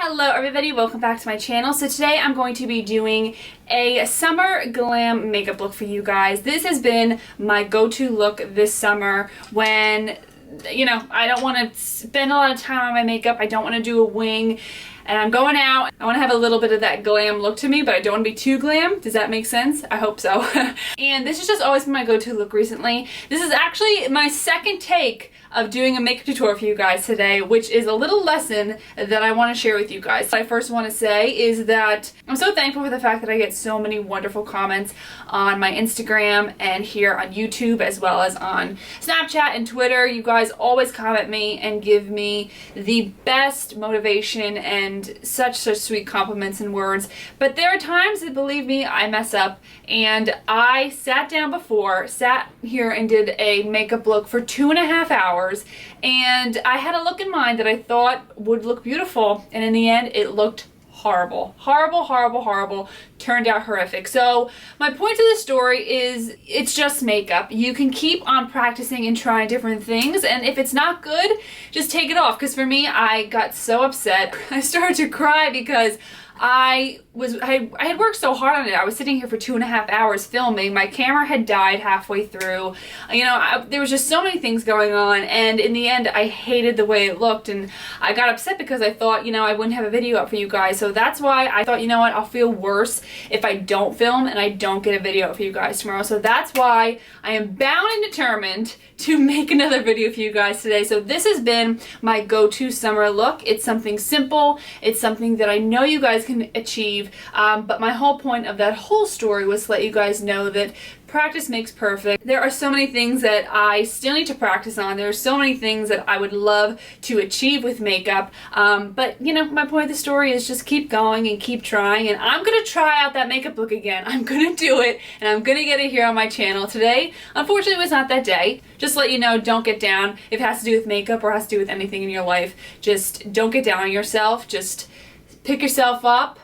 Hello everybody, welcome back to my channel. So today I'm going to be doing a summer glam makeup look for you guys. This has been my go-to look this summer when, you know, I don't want to spend a lot of time on my makeup. I don't want to do a wing and I'm going out. I want to have a little bit of that glam look to me, but I don't want to be too glam. Does that make sense? I hope so. And this has just always been my go-to look recently. This is actually my second take of doing a makeup tutorial for you guys today, which is a little lesson that I want to share with you guys. What I first want to say is that I'm so thankful for the fact that I get so many wonderful comments on my Instagram and here on YouTube, as well as on Snapchat and Twitter. You guys always comment me and give me the best motivation and such sweet compliments and words. But there are times that, believe me, I mess up, and I sat here and did a makeup look for 2.5 hours. And I had a look in mind that I thought would look beautiful, and in the end it looked horrible. Horrible. Turned out horrific. So my point to this story is it's just makeup. You can keep on practicing and trying different things, and if it's not good, just take it off. Because for me, I got so upset. I started to cry because I had worked so hard on it. I was sitting here for 2.5 hours filming. My camera had died halfway through. You know, there was just so many things going on, and in the end I hated the way it looked, and I got upset because I thought, you know, I wouldn't have a video up for you guys. So that's why I thought, you know what, I'll feel worse if I don't film and I don't get a video up for you guys tomorrow. So that's why I am bound and determined to make another video for you guys today. So this has been my go-to summer look. It's something simple. It's something that I know you guys can achieve, but my whole point of that whole story was to let you guys know that practice makes perfect. There are so many things that I still need to practice on. There are so many things that I would love to achieve with makeup, but you know, my point of the story is just keep going and keep trying, and I'm gonna try out that makeup look again. I'm gonna do it, and I'm gonna get it here on my channel today. Unfortunately, was not that day. Just to let you know, don't get down. If it has to do with makeup or has to do with anything in your life, just don't get down on yourself. Just pick yourself up,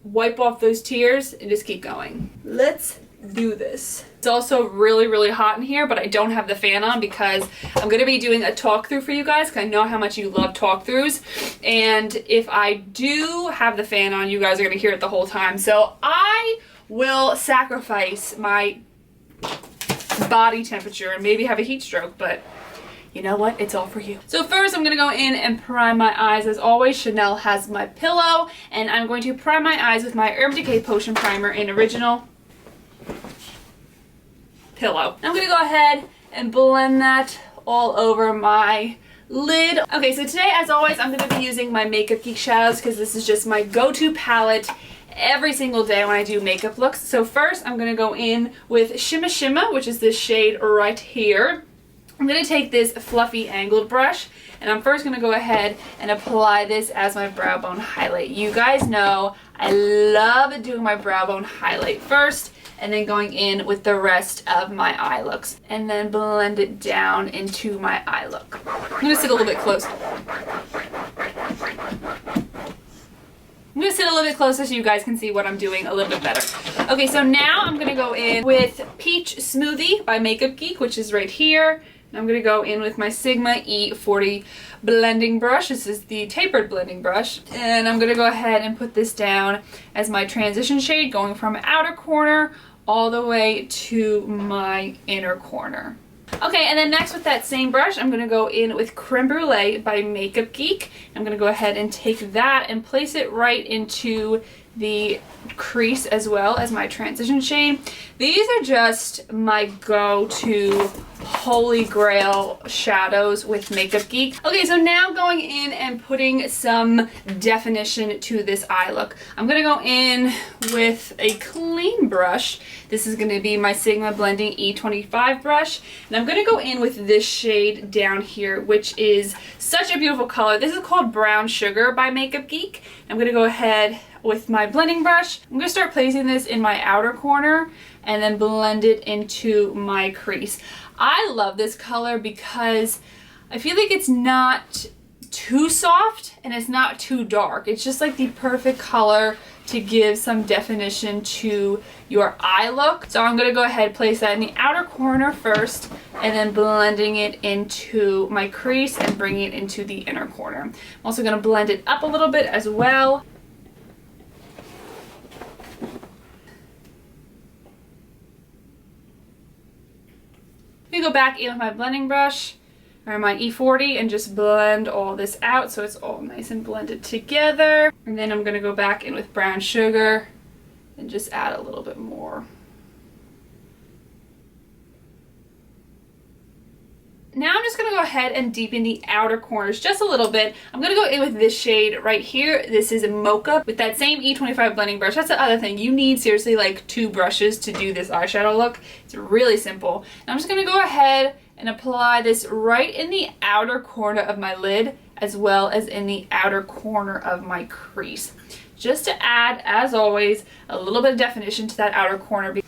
wipe off those tears, and just keep going. Let's do this. It's also really hot in here, but I don't have the fan on because I'm going to be doing a talk through for you guys, because I know how much you love talk throughs, and if I do have the fan on, you guys are going to hear it the whole time. So I will sacrifice my body temperature and maybe have a heat stroke, but you know what? It's all for you. So first I'm going to go in and prime my eyes. As always, Chanel has my pillow, and I'm going to prime my eyes with my Urban Decay Potion Primer in Original Pillow. I'm going to go ahead and blend that all over my lid. Okay, so today, as always, I'm going to be using my Makeup Geek shadows because this is just my go-to palette every single day when I do makeup looks. So first I'm going to go in with Shimma Shimma, which is this shade right here. I'm going to take this fluffy angled brush, and I'm first going to go ahead and apply this as my brow bone highlight. You guys know I love doing my brow bone highlight first, and then going in with the rest of my eye looks, and then blend it down into my eye look. I'm going to sit a little bit close. I'm going to sit a little bit closer so you guys can see what I'm doing a little bit better. Okay, so now I'm going to go in with Peach Smoothie by Makeup Geek, which is right here. And I'm going to go in with my Sigma E40 blending brush. This is the tapered blending brush. And I'm going to go ahead and put this down as my transition shade, going from outer corner all the way to my inner corner. Okay, and then next with that same brush, I'm going to go in with Creme Brûlée by Makeup Geek. I'm going to go ahead and take that and place it right into the crease as well as my transition shade. These are just my go-to holy grail shadows with Makeup Geek. Okay, so now going in and putting some definition to this eye look. I'm going to go in with a clean brush. This is going to be my Sigma Blending E25 brush, and I'm going to go in with this shade down here, which is such a beautiful color. This is called Brown Sugar by Makeup Geek. I'm going to go ahead with my blending brush. I'm going to start placing this in my outer corner and then blend it into my crease. I love this color because I feel like it's not too soft and it's not too dark. It's just like the perfect color to give some definition to your eye look. So I'm going to go ahead and place that in the outer corner first, and then blending it into my crease and bringing it into the inner corner. I'm also going to blend it up a little bit as well. Let me go back in with my blending brush or my E40 and just blend all this out so it's all nice and blended together. And then I'm going to go back in with brown sugar and just add a little bit more. Now I'm just going to go ahead and deepen the outer corners just a little bit. I'm going to go in with this shade right here. This is Mocha with that same E25 blending brush. That's the other thing. You need seriously like 2 brushes to do this eyeshadow look. It's really simple. And I'm just going to go ahead and apply this right in the outer corner of my lid as well as in the outer corner of my crease. Just to add, as always, a little bit of definition to that outer corner.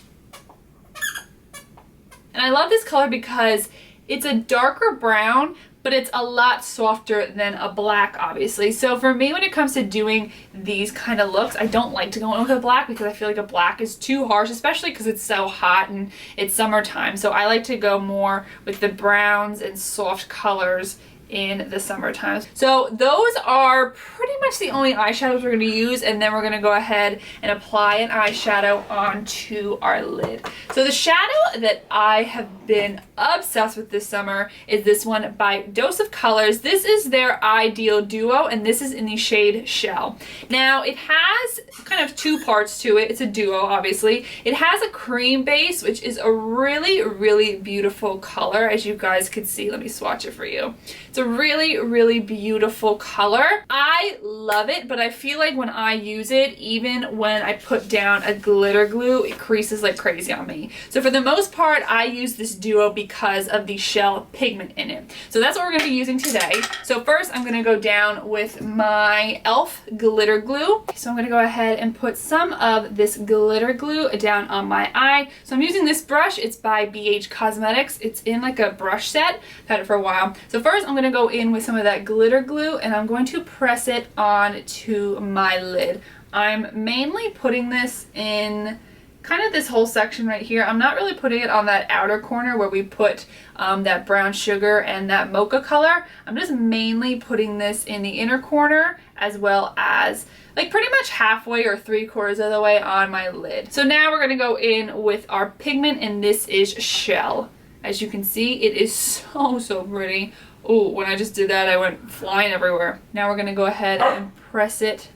And I love this color because it's a darker brown, but it's a lot softer than a black, obviously. So for me, when it comes to doing these kind of looks, I don't like to go in with a black because I feel like a black is too harsh, especially because it's so hot and it's summertime. So I like to go more with the browns and soft colors in the summertime. So those are pretty much the only eyeshadows we're going to use, and then we're going to go ahead and apply an eyeshadow onto our lid. So the shadow that I have been obsessed with this summer is this one by Dose of Colors. This is their Ideal Duo, and this is in the shade Shell. Now it has kind of 2 parts to it. It's a duo, obviously. It has a cream base, which is a really, really beautiful color, as you guys could see. Let me swatch it for you. It's a really, really beautiful color. I love it, but I feel like when I use it, even when I put down a glitter glue, it creases like crazy on me. So for the most part, I use this duo because of the Shell pigment in it. So that's what we're going to be using today. So first, I'm going to go down with my e.l.f. glitter glue. So I'm going to go ahead and put some of this glitter glue down on my eye. So I'm using this brush. It's by BH Cosmetics. It's in like a brush set. I've had it for a while. So first, I'm going to go in with some of that glitter glue, and I'm going to press it onto my lid. I'm mainly putting this in kind of this whole section right here. I'm not really putting it on that outer corner where we put that brown sugar and that mocha color. I'm just mainly putting this in the inner corner as well as like pretty much halfway or 3/4 of the way on my lid. So now we're going to go in with our pigment, and this is Shell. As you can see, it is so pretty. Oh, when I just did that, I went flying everywhere. Now we're going to go ahead and press it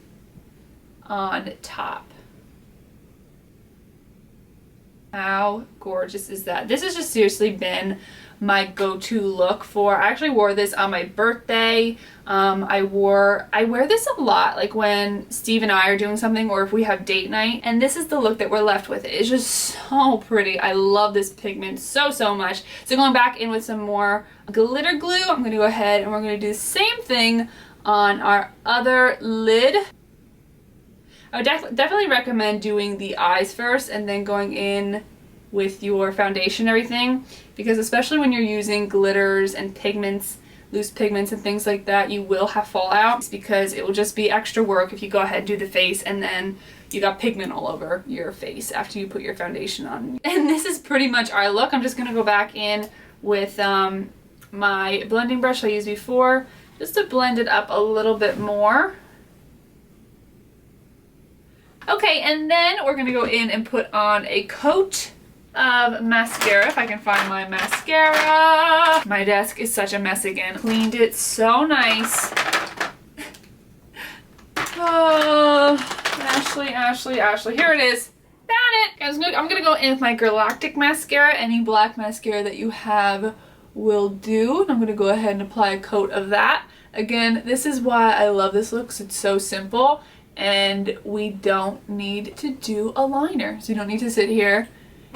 on top. How gorgeous is that? This has just seriously been my go-to look for, I actually wore this on my birthday. I wear this a lot, like when Steve and I are doing something or if we have date night, and this is the look that we're left with. It's just so pretty. I love this pigment so much. So going back in with some more glitter glue, I'm going to go ahead and we're going to do the same thing on our other lid. I would definitely recommend doing the eyes first and then going in with your foundation and everything, because especially when you're using glitters and pigments, loose pigments and things like that, you will have fallout because it will just be extra work if you go ahead and do the face and then you got pigment all over your face after you put your foundation on. And this is pretty much our look. I'm just going to go back in with my blending brush I used before just to blend it up a little bit more. Okay, and then we're going to go in and put on a coat of mascara, if I can find my mascara. My desk is such a mess again. Cleaned it so nice. Oh, Ashley. Here it is. Found it. I'm going to go in with my Galactic mascara. Any black mascara that you have will do. And I'm going to go ahead and apply a coat of that. Again, this is why I love this look, because it's so simple. And we don't need to do a liner. So you don't need to sit here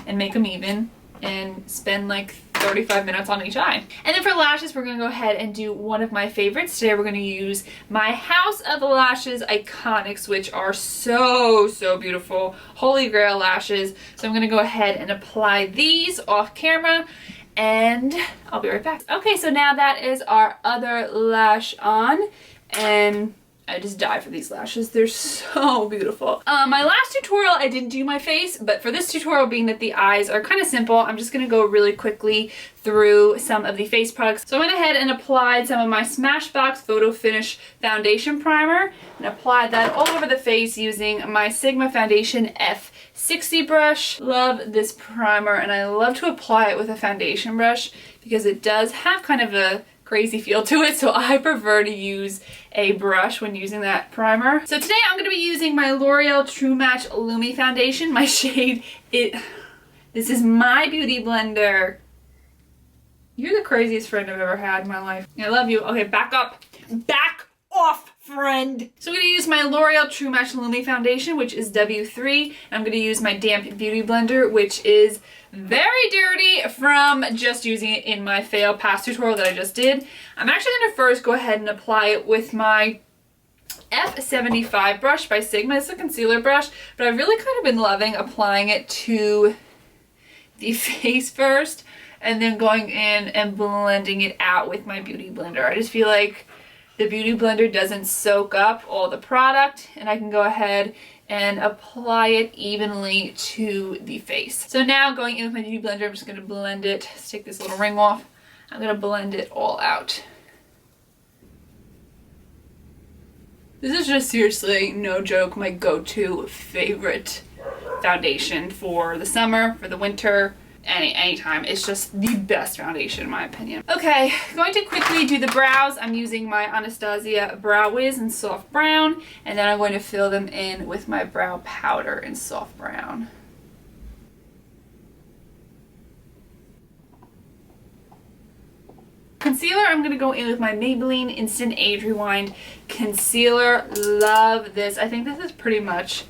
and make them even and spend like 35 minutes on each eye. And then for lashes, we're going to go ahead and do one of my favorites. Today we're going to use my House of Lashes Iconics, which are so beautiful. Holy Grail lashes. So I'm going to go ahead and apply these off camera and I'll be right back. Okay, so now that is our other lash on, and I just die for these lashes. They're so beautiful. My last tutorial, I didn't do my face, but for this tutorial, being that the eyes are kind of simple, I'm just going to go really quickly through some of the face products. So I went ahead and applied some of my Smashbox Photo Finish Foundation Primer and applied that all over the face using my Sigma Foundation F60 brush. Love this primer, and I love to apply it with a foundation brush because it does have kind of a crazy feel to it, so I prefer to use a brush when using that primer. So today I'm going to be using my L'Oreal True Match Lumi Foundation. My shade, this is my beauty blender. You're the craziest friend I've ever had in my life. I love you. Okay, back up. Back off, friend. So I'm going to use my L'Oreal True Match Lumi Foundation, which is W3. And I'm going to use my damp beauty blender, which is very dirty from just using it in my fail past tutorial that I just did. I'm actually going to first go ahead and apply it with my F75 brush by Sigma. It's a concealer brush, but I've really kind of been loving applying it to the face first and then going in and blending it out with my beauty blender. I just feel like the beauty blender doesn't soak up all the product, and I can go ahead and apply it evenly to the face. So now going in with my beauty blender, I'm just gonna blend it. Let's take this little ring off. I'm gonna blend it all out. This is just seriously, no joke, my go-to favorite foundation for the summer, for the winter, anytime. It's just the best foundation in my opinion. Okay, going to quickly do the brows. I'm using my Anastasia Brow Wiz in soft brown, and then I'm going to fill them in with my brow powder in soft brown. Concealer, I'm going to go in with my Maybelline Instant Age Rewind Concealer. Love this. I think this is pretty much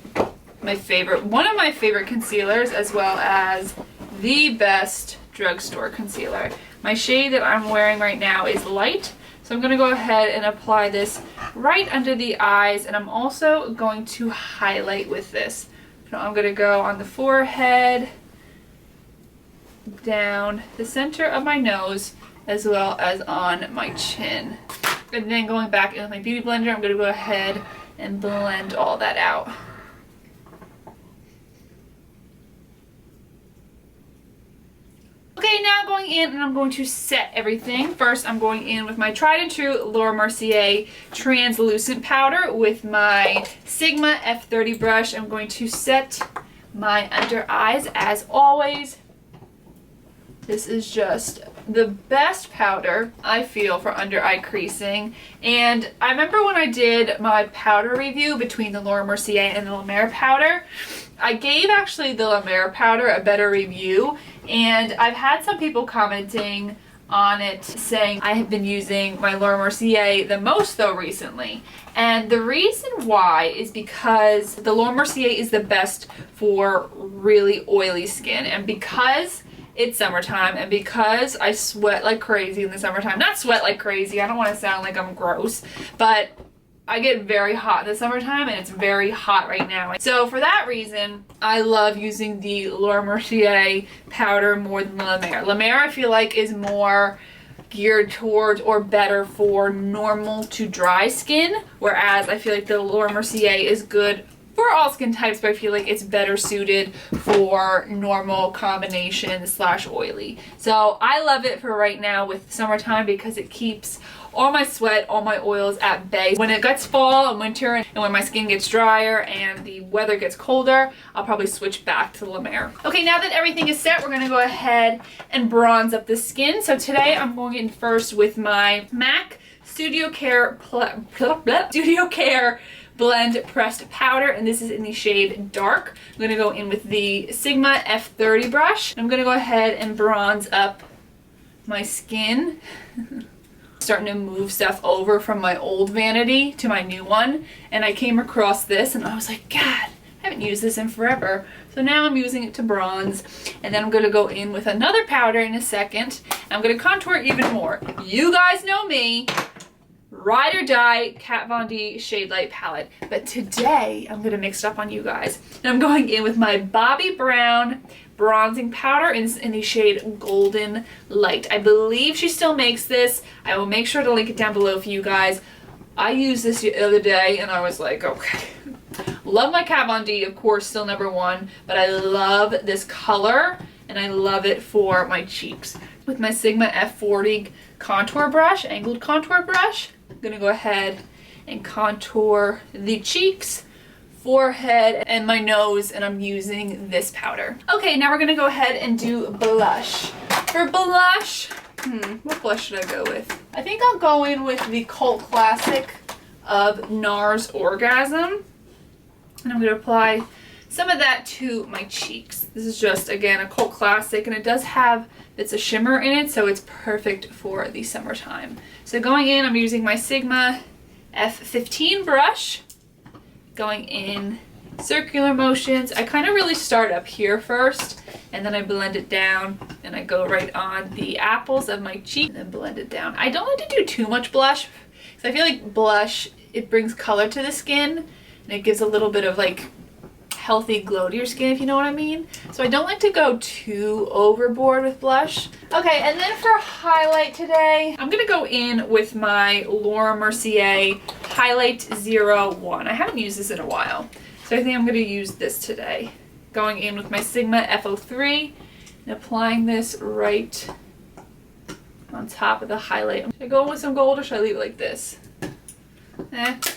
my favorite, one of my favorite concealers, as well as the best drugstore concealer. My shade that I'm wearing right now is light, so I'm going to go ahead and apply this right under the eyes, and I'm also going to highlight with this. So I'm going to go on the forehead, down the center of my nose, as well as on my chin. And then going back in with my beauty blender, I'm going to go ahead and blend all that out. Okay, now going in and I'm going to set everything. First, I'm going in with my tried and true Laura Mercier translucent powder with my Sigma F30 brush. I'm going to set my under eyes as always. This is just the best powder, I feel, for under eye creasing. And I remember when I did my powder review between the Laura Mercier and the La Mer powder, I gave actually the La Mer powder a better review, and I've had some people commenting on it saying I have been using my Laura Mercier the most though recently. And the reason why is because the Laura Mercier is the best for really oily skin, and because it's summertime, and because I sweat like crazy in the summertime. Not sweat like crazy, I don't want to sound like I'm gross, but I get very hot in the summertime, and it's very hot right now. So for that reason, I love using the Laura Mercier powder more than La Mer. La Mer I feel like is more geared towards or better for normal to dry skin, whereas I feel like the Laura Mercier is good for all skin types, but I feel like it's better suited for normal combination / oily. So I love it for right now with summertime because it keeps all my sweat, all my oils at bay. When it gets fall and winter, and when my skin gets drier and the weather gets colder, I'll probably switch back to La Mer. Okay, now that everything is set, we're gonna go ahead and bronze up the skin. So today I'm going in first with my MAC Studio Care Blend Pressed Powder, and this is in the shade Dark. I'm going to go in with the Sigma F30 brush. I'm going to go ahead and bronze up my skin. Starting to move stuff over from my old vanity to my new one, and I came across this and I was like, God, I haven't used this in forever. So now I'm using it to bronze, and then I'm going to go in with another powder in a second. I'm going to contour even more. You guys know me. Ride or Die Kat Von D Shade Light palette, but today I'm gonna mix it up on you guys, and I'm going in with my Bobbi Brown bronzing powder in the shade Golden Light. I believe she still makes this. I will make sure to link it down below for you guys. I used this the other day and I was like, okay. Love my Kat Von D, of course, still #1, but I love this color and I love it for my cheeks. With my Sigma F40 contour brush, angled contour brush, I'm gonna go ahead and contour the cheeks, forehead, and my nose, and I'm using this powder. Okay, now we're gonna go ahead and do blush. For blush, what blush should I go with? I think I'll go in with the cult classic of NARS Orgasm. And I'm going to apply some of that to my cheeks. This is just, again, a cult classic, and it does have bits of shimmer in it, so it's perfect for the summertime. So going in, I'm using my Sigma F15 brush, going in circular motions. I kind of really start up here first, and then I blend it down, and I go right on the apples of my cheek, and then blend it down. I don't like to do too much blush, because I feel like blush, it brings color to the skin, and it gives a little bit of like healthy glow to your skin, if you know what I mean. So I don't like to go too overboard with blush. Okay, and then for highlight today, I'm gonna go in with my Laura Mercier Highlight 01. I haven't used this in a while, so I think I'm gonna use this today. Going in with my Sigma F03 and applying this right on top of the highlight. Should I go in with some gold or should I leave it like this?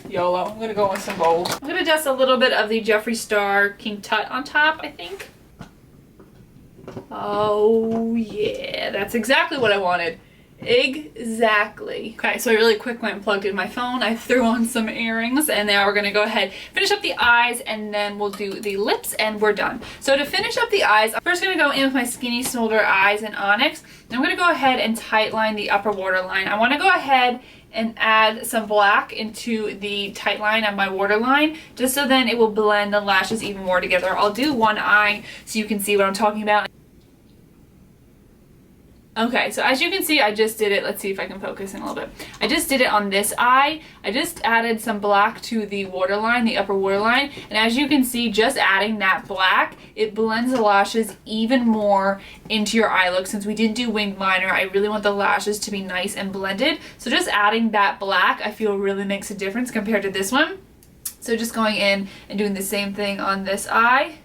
YOLO. I'm gonna go with some gold. I'm gonna dust a little bit of the Jeffree Star King Tut on top, I think. Oh yeah, that's exactly what I wanted. Exactly. Okay, so I really quick went and plugged in my phone. I threw on some earrings, and now we're gonna go ahead, finish up the eyes, and then we'll do the lips, and we're done. So to finish up the eyes, I'm first gonna go in with my Skinny Smolder Eyes in Onyx. I'm gonna go ahead and tight line the upper waterline. I wanna go ahead and add some black into the tight line of my waterline, just so then it will blend the lashes even more together. I'll do one eye so you can see what I'm talking about. Okay, so as you can see, I just did it. Let's see if I can focus in a little bit. I just did it on this eye. I just added some black to the waterline, the upper waterline. And as you can see, just adding that black, it blends the lashes even more into your eye look. Since we didn't do winged liner, I really want the lashes to be nice and blended. So just adding that black, I feel really makes a difference compared to this one. So just going in and doing the same thing on this eye.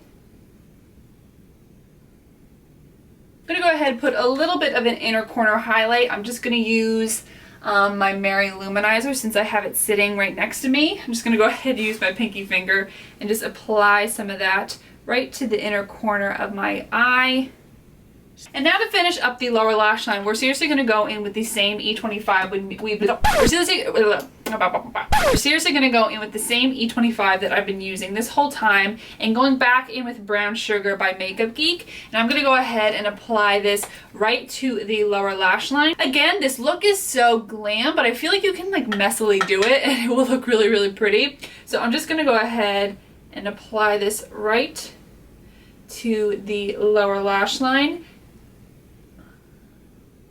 I'm gonna go ahead and put a little bit of an inner corner highlight. I'm just gonna use my Mary Luminizer since I have it sitting right next to me. I'm just gonna go ahead and use my pinky finger and just apply some of that right to the inner corner of my eye. And now to finish up the lower lash line, we're seriously going to go in with the same E25 we're seriously going to go in with the same E25 that I've been using this whole time, and going back in with Brown Sugar by Makeup Geek. And I'm going to go ahead and apply this right to the lower lash line. Again, this look is so glam, but I feel like you can like messily do it and it will look really, really pretty. So I'm just going to go ahead and apply this right to the lower lash line.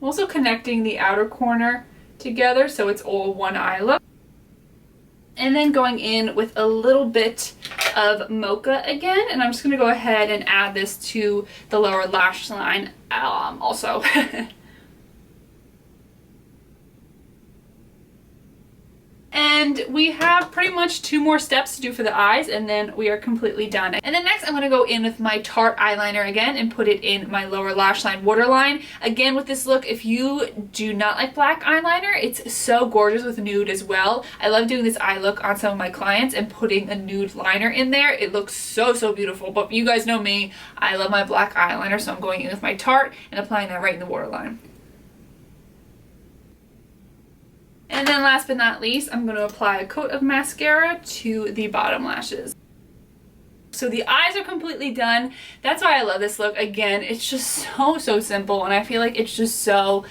I'm also connecting the outer corner together so it's all one eye look. And then going in with a little bit of mocha again, and I'm just going to go ahead and add this to the lower lash line also. And we have pretty much 2 more steps to do for the eyes, and then we are completely done. And then next I'm going to go in with my Tarte eyeliner again and put it in my lower lash line waterline. Again, with this look, if you do not like black eyeliner, it's so gorgeous with nude as well. I love doing this eye look on some of my clients and putting a nude liner in there. It looks so, so beautiful. But you guys know me, I love my black eyeliner, so I'm going in with my Tarte and applying that right in the waterline. And then last but not least, I'm going to apply a coat of mascara to the bottom lashes. So the eyes are completely done. That's why I love this look. Again, it's just so, so simple, and I feel like it's just so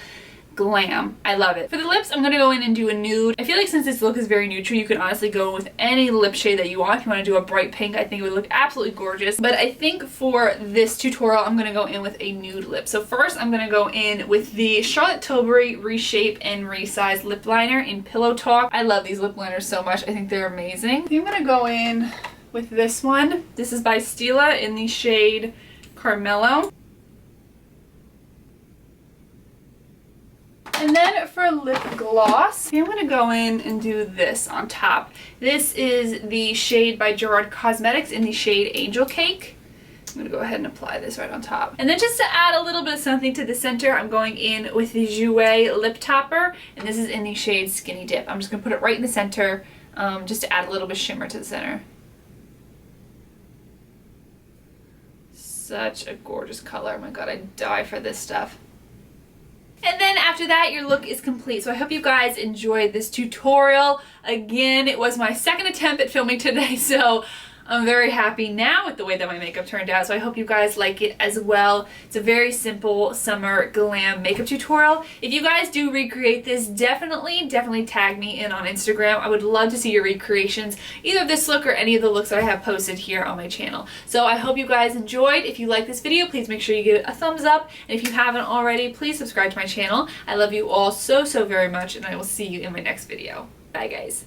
glam. I love it. For the lips, I'm going to go in and do a nude. I feel like since this look is very neutral, you can honestly go with any lip shade that you want. If you want to do a bright pink, I think it would look absolutely gorgeous. But I think for this tutorial, I'm going to go in with a nude lip. So first, I'm going to go in with the Charlotte Tilbury Reshape and Resize Lip Liner in Pillow Talk. I love these lip liners so much. I think they're amazing. I think I'm going to go in with this one. This is by Stila in the shade Carmelo. And then for lip gloss, I'm going to go in and do this on top. This is the shade by Gerard Cosmetics in the shade Angel Cake. I'm going to go ahead and apply this right on top. And then just to add a little bit of something to the center, I'm going in with the Jouer Lip Topper. And this is in the shade Skinny Dip. I'm just going to put it right in the center just to add a little bit of shimmer to the center. Such a gorgeous color. Oh my god, I die for this stuff. And then after that, your look is complete. So I hope you guys enjoyed this tutorial. Again, it was my second attempt at filming today, so I'm very happy now with the way that my makeup turned out. So I hope you guys like it as well. It's a very simple summer glam makeup tutorial. If you guys do recreate this, definitely tag me in on Instagram. I would love to see your recreations, either of this look or any of the looks that I have posted here on my channel. So I hope you guys enjoyed. If you like this video, please make sure you give it a thumbs up. And if you haven't already, please subscribe to my channel. I love you all so very much, and I will see you in my next video. Bye guys.